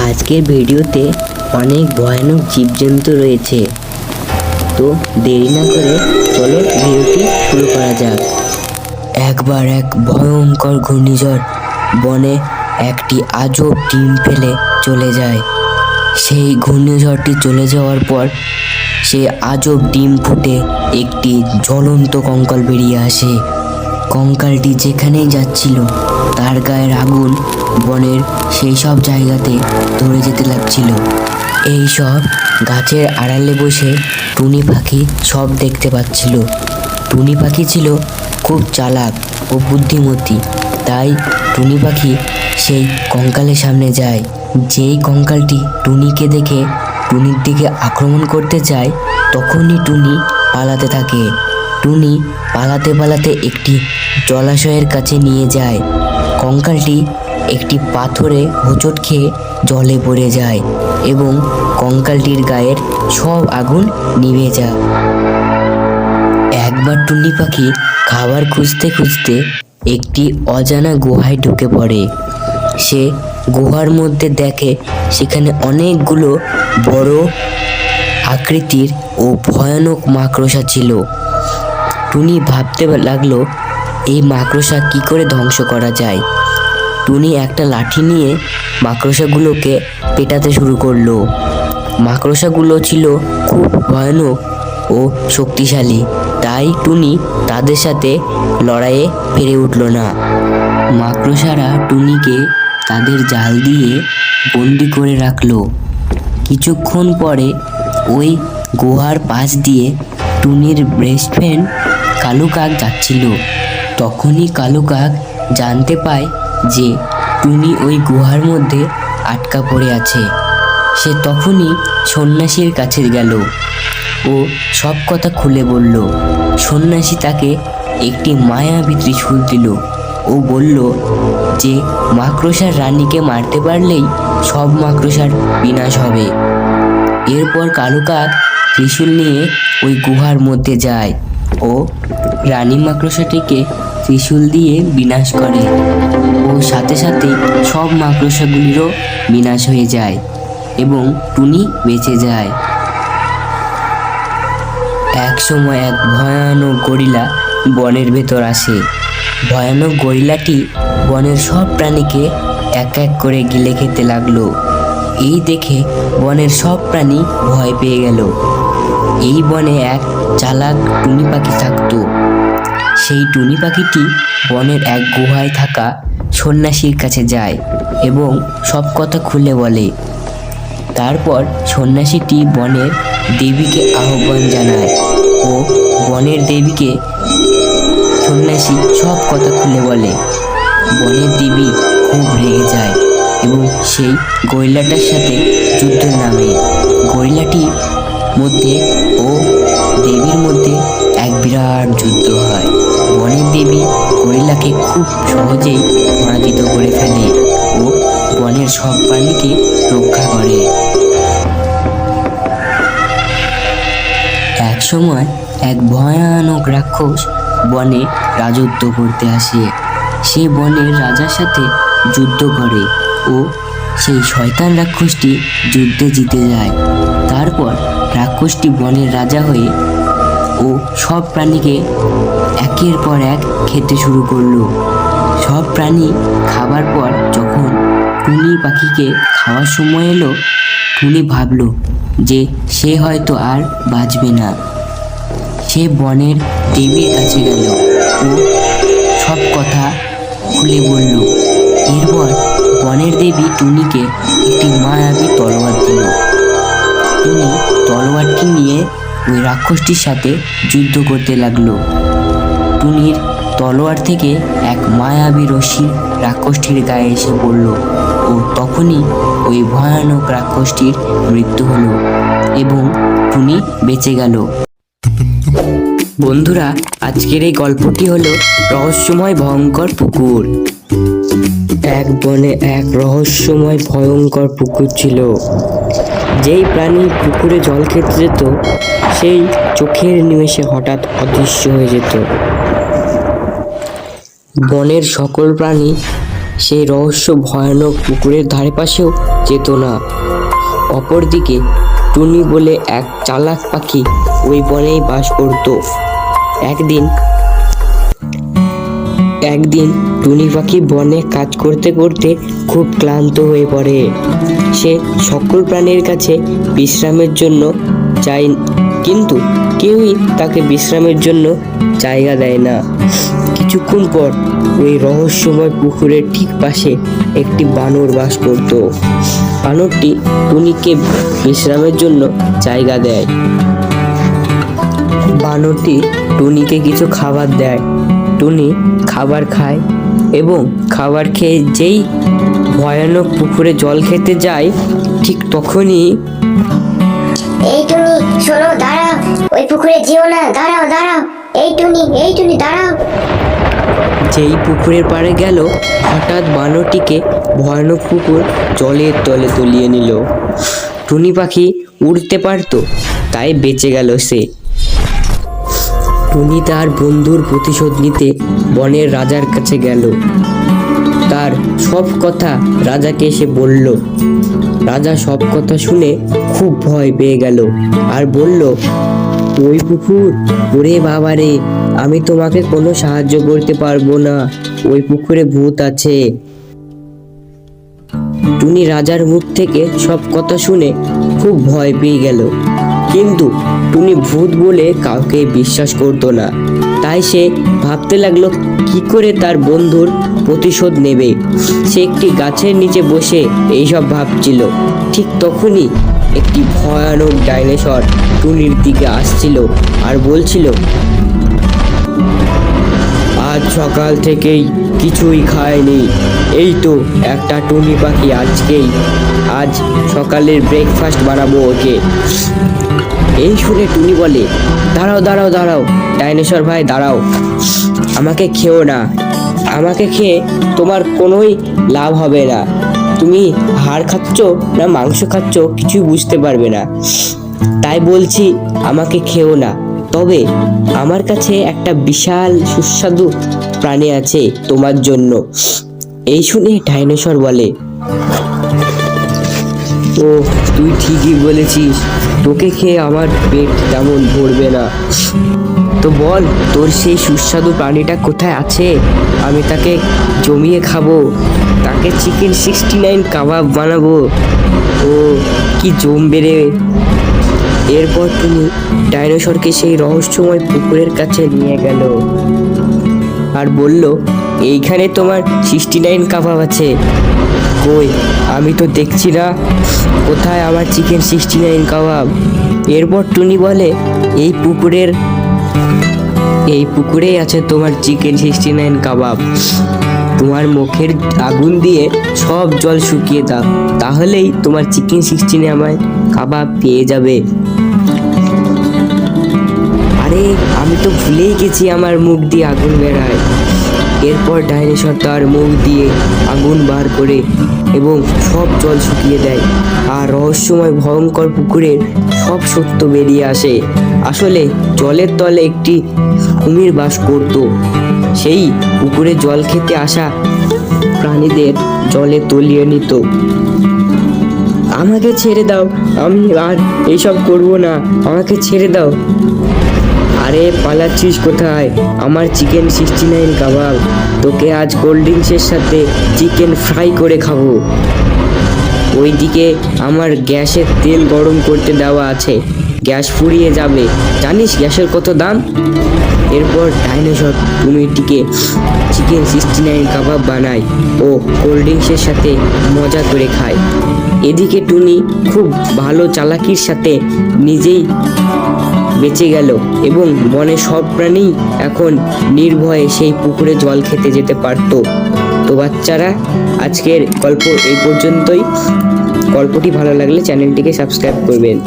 আজকের ভিডিওতে অনেক ভয়ানক জীবজন্তু রয়েছে। তো দেরি না করে চলো ভিডিওটি শুরু করা যাক। একবার এক ভয়ঙ্কর ঘূর্ণিঝড় বনে একটি আজব ডিম ফেলে চলে যায়। সেই ঘূর্ণিঝড়টি চলে যাওয়ার পর সে আজব ডিম ফুটে একটি জ্বলন্ত কঙ্কাল বেরিয়ে আসে। কঙ্কালটি যেখানেই যাচ্ছিল তার গায়ের আগুন বনের সেই সব জায়গাতে ধরে যেতে লাগছিল। এই সব গাছের আড়ালে বসে টুনি পাখি সব দেখতে পাচ্ছিল। টুনি পাখি ছিল খুব চালাক ও বুদ্ধিমতী, তাই টুনি পাখি সেই কঙ্কালের সামনে যায়। যেই কঙ্কালটি টুনিকে দেখে টুনির দিকে আক্রমণ করতে যায়, তখনই টুনি পালাতে থাকে। টুনি পালাতে পালাতে একটি জলাশয়ের কাছে নিয়ে যায়। কঙ্কালটি একটি পাথরে হোঁচট খেয়ে জলে পড়ে যায় এবং কঙ্কালটির গায়ের সব আগুন নিভে যায়। একবার টুনি পাখি খাবার খুঁজতে খুঁজতে একটি অজানা গুহায় ঢুকে পড়ে। সে গুহার মধ্যে দেখে সেখানে অনেকগুলো বড় আকৃতির ও ভয়ানক মাকড়সা ছিল। টুনি ভাবতে লাগলো এই মাকড়সা কি করে ধ্বংস করা যায়। টুনি একটা লাঠি নিয়ে মাকড়সাগুলোকে পেটাতে শুরু করলো। মাকড়সাগুলো ছিল খুব ভয়ানক ও শক্তিশালী, তাই টুনি তাদের সাথে লড়াইয়ে পেরে উঠল না। মাকড়সারা টুনিকে তাদের জাল দিয়ে বন্দি করে রাখলো। কিছুক্ষণ পরে ওই গুহার পাশ দিয়ে টুনির বেস্ট ফ্রেন্ড কালু কাক যাচ্ছিল। তখনই কালু কাক জানতে পায় যে টুনি ওই গুহার মধ্যে আটকা পড়ে আছে। সে তখনই সন্ন্যাসীর কাছে গেল ও সব কথা খুলে বলল। সন্ন্যাসী তাকে একটি মায়াবী ত্রিশূল দিল ও বলল যে মাকড়সার রানীকে মারতে পারলেই সব মাকড়সার বিনাশ হবে। এরপর কালু কাক ত্রিশূল নিয়ে ওই গুহার মধ্যে যায় ও রানী মাকড়সাটিকে ত্রিশূল দিয়ে বিনাশ করে ও সাথে সাথে সব মাকড়সাগুলিরও বিনাশ হয়ে যায় এবং টুনি বেঁচে যায়। এক সময় এক ভয়ানক গরিলা বনের ভেতর আসে। ভয়ানক গরিলাটি বনের সব প্রাণীকে এক এক করে গিলে খেতে লাগলো। এই দেখে বনের সব প্রাণী ভয় পেয়ে গেল। এই বনে এক চালাক টুনি পাখি থাকতো। সেই টুনি পাখিটি বনের এক গুহায় থাকা সন্ন্যাসীর কাছে যায় এবং সব কথা খুলে বলে। তারপর সন্ন্যাসীটি বনের দেবীকে আহ্বান জানায় ও বনের দেবীকে সন্ন্যাসী সব কথা খুলে বলে। বনের দেবী খুব রেগে যায় এবং সেই গরিলাটার সাথে যুদ্ধের নামে। গরিলাটির মধ্যে ও দেবীর মধ্যে এক বিরাট যুদ্ধ হয়। বনের দেবী গরিলাকে খুব সহজেই পরাজিত করে ফেলে ও বনের সব প্রাণীকে রক্ষা করে। এক সময় এক ভয়ানক রাক্ষস বনে রাজত্ব করতে আসে। সে বনের রাজার সাথে যুদ্ধ করে ও সেই শয়তান রাক্ষসটি যুদ্ধে জিতে যায়। তারপর রাক্ষসটি বনের রাজা হয়ে ও সব প্রাণীকে একের পর এক খেতে শুরু করলো। সব প্রাণী খাবার পর যখন টুনি পাখিকে খাওয়ার সময় এলো, টুনি ভাবলো যে সে হয়তো আর বাঁচবে না। সে বনের দেবীর কাছে গেল ও সব কথা খুলে বলল। এরপর বনের দেবী টুনিকে একটি মায়াবী তলোয়ার দিল। টুনি তলোয়ারটি নিয়ে ওই রাক্ষসটির সাথে যুদ্ধ করতে লাগলো। টুনির তলোয়ার থেকে এক মায়াবী রশ্মি রাক্ষসটির গায়ে এসে পড়ল ও তখনই ওই ভয়ানক রাক্ষসটির মৃত্যু হলো এবং টুনি বেঁচে গেল। বন্ধুরা, আজকের এই গল্পটি হলো রহস্যময় ভয়ঙ্কর পুকুর। এক বনে এক রহস্যময় ভয়ঙ্কর পুকুর ছিল। যেই প্রাণী পুকুরে জল খেতে যেত সেই চোখের নিমেষে হঠাৎ অদৃশ্য হয়ে যেত। বনের সকল প্রাণী সেই রহস্য ভয়ানক পুকুরের ধারে পাশেও যেত না। অপরদিকে টুনি বলে এক চালাক পাখি ওই বনেই বাস করত। একদিন টুনি পাখি বনে কাজ করতে করতে খুব ক্লান্ত হয়ে পড়ে। সে সকল প্রাণীর কাছে বিশ্রামের জন্য চায়, কিন্তু কেউই তাকে বিশ্রামের জন্য জায়গা দেয় না। কিছুক্ষণ পর ওই রহস্যময় পুকুরের ঠিক পাশে একটি বানর বাস করত। বানরটি টুনিকে বিশ্রামের জন্য জায়গা দেয়। বানরটি টুনিকে কিছু খাবার দেয়। টুনি খাবার খায় এবং খাবার খেয়ে যেই ভয়ানক পুকুরে জল খেতে যায়, ঠিক তখনই এই টুনি শোনো, দাঁড়াও, ওই পুকুরে যেও না, দাঁড়াও দাঁড়াও, এই টুনি দাঁড়াও। যেই পুকুরের পাড়ে গেল, হঠাৎ বানরটিকে ভয়ানক পুকুর জলের তলে তলিয়ে নিল। টুনি পাখি উড়তে পারত, তাই বেঁচে গেল সে। টুনি তার বন্ধুর প্রতিশোধ নিতে বনের রাজার কাছে গেল। তার সব কথা রাজাকে এসে বলল। রাজা সব কথা শুনে খুব ভয় পেয়ে গেল আর বলল, ওই পুকুর, ওরে বাবারে, আমি তোমাকে কোনো সাহায্য করতে পারবো না, ওই পুকুরে ভূত আছে। টুনি রাজার মুখ থেকে সব কথা শুনে খুব ভয় পেয়ে গেল, কিন্তু টুনি ভূত বলে কাউকে বিশ্বাস করতো না। তাই সে ভাবতে লাগলো কি করে তার বন্ধুর প্রতিশোধ নেবে। সে একটি গাছের নিচে বসে এইসব ভাবছিল। ঠিক তখনই একটি ভয়ানক ডাইনোসর টুনির দিকে আসছিল আর বলছিল, আজ সকাল থেকেই কিছুই খায়নি, এই তো একটা টুনি পাখি আজ সকালের ব্রেকফাস্ট বানাবো ওকে। এই শুনে টুনি বলে, দাঁড়াও দাঁড়াও দাঁড়াও, ডাইনোসর ভাই দাঁড়াও, আমাকে খেও না, আমাকে খেয়ে তোমার কোনোই লাভ হবে না, তুমি হাড় খাচ্ছ না মাংস খাচ্ছ কিছুই বুঝতে পারবে না, তাই বলছি আমাকে খেও না। তবে আমার কাছে একটা বিশাল সুস্বাদু প্রাণী আছে তোমার জন্য। এই শুনে ডাইনোসর বলে, ও তুই ঠিকই বলেছিস, তোকে খেয়ে আমার পেট তেমন ভরবে না, তো বল তোর সেই সুস্বাদু প্রাণীটা কোথায় আছে, আমি তাকে জমিয়ে খাবো, তাকে চিকেন 69 কাবাব বানাবো, ও কি জমবে রে। এরপর তুমি ডাইনোসরকে সেই রহস্যময় পুকুরের কাছে নিয়ে গেল আর বলল, এইখানে তোমার 69 কাবাব আছে। কই, আমি তো দেখছি না, কোথায় আমার চিকেন 69 কাবাব। এরপর টুনি বলে, এই পুকুরেই আছে তোমার চিকেন 69 কাবাব, তোমার মুখের আগুন দিয়ে সব জল শুকিয়ে দাও, তাহলেই তোমার চিকেন 69 কাবাব পেয়ে যাবে। আরে আমি তো ভুলেই গেছি আমার মুখ দিয়ে আগুন বেরায়। এরপর ডাইনোসর তার মুখ দিয়ে আগুন বার করে এবং সব জল শুকিয়ে দেয়, আর রহস্যময় ভয়ঙ্কর পুকুরের সব সত্য বেরিয়ে আসে। আসলে জলের তলে একটি কুমির বাস করত। সেই পুকুরে জল খেতে আসা প্রাণীদের জলে তলিয়ে নিত। আমাকে ছেড়ে দাও, আমি আর এইসব করবো না, আমাকে ছেড়ে দাও। আরে পালাচ্ছিস কোথায়, আমার চিকেন 69 কাবাব, তোকে আজ কোল্ড ড্রিঙ্কসের সাথে চিকেন ফ্রাই করে খাবো। ওইদিকে আমার গ্যাসের তেল গরম করতে দেওয়া আছে, গ্যাস ফুরিয়ে যাবে, জানিস গ্যাসের কত দাম। এরপর ডাইনোসর টুনিটিকে চিকেন 69 কাবাব বানায় ও কোল্ড ড্রিঙ্কসের সাথে মজা করে খায়। এদিকে টুনি খুব ভালো চালাকির সাথে নিজেই বেঁচে গেল এবং বনের সব প্রাণী এখন নির্ভয়ে সেই পুকুরে জল খেতে যেতে পারত। তো বাচ্চারা, আজকের গল্প এই পর্যন্তই। গল্পটি ভালো লাগলে চ্যানেলটিকে সাবস্ক্রাইব করবেন।